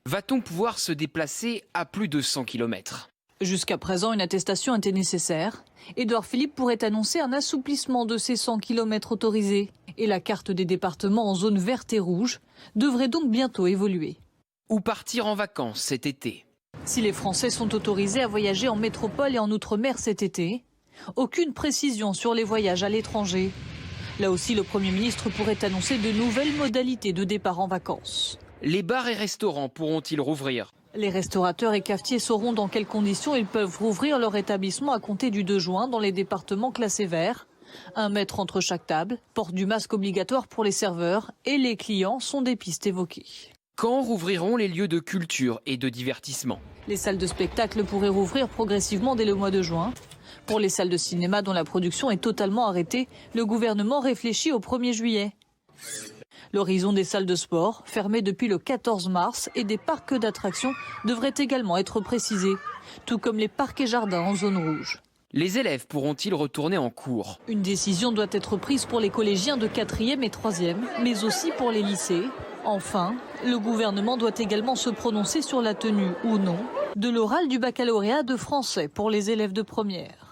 Va-t-on pouvoir se déplacer à plus de 100 km? Jusqu'à présent, une attestation était nécessaire. Édouard Philippe pourrait annoncer un assouplissement de ces 100 km autorisés. Et la carte des départements en zone verte et rouge devrait donc bientôt évoluer. Où partir en vacances cet été? Si les Français sont autorisés à voyager en métropole et en outre-mer cet été, aucune précision sur les voyages à l'étranger. Là aussi, le Premier ministre pourrait annoncer de nouvelles modalités de départ en vacances. Les bars et restaurants pourront-ils rouvrir? Les restaurateurs et cafetiers sauront dans quelles conditions ils peuvent rouvrir leur établissement à compter du 2 juin dans les départements classés verts. 1 mètre entre chaque table, port du masque obligatoire pour les serveurs et les clients sont des pistes évoquées. Quand rouvriront les lieux de culture et de divertissement? Les salles de spectacle pourraient rouvrir progressivement dès le mois de juin. Pour les salles de cinéma dont la production est totalement arrêtée, le gouvernement réfléchit au 1er juillet. L'horizon des salles de sport, fermées depuis le 14 mars, et des parcs d'attractions devrait également être précisé, tout comme les parcs et jardins en zone rouge. Les élèves pourront-ils retourner en cours? Une décision doit être prise pour les collégiens de 4e et 3e, mais aussi pour les lycées. Enfin, le gouvernement doit également se prononcer sur la tenue ou non de l'oral du baccalauréat de français pour les élèves de première.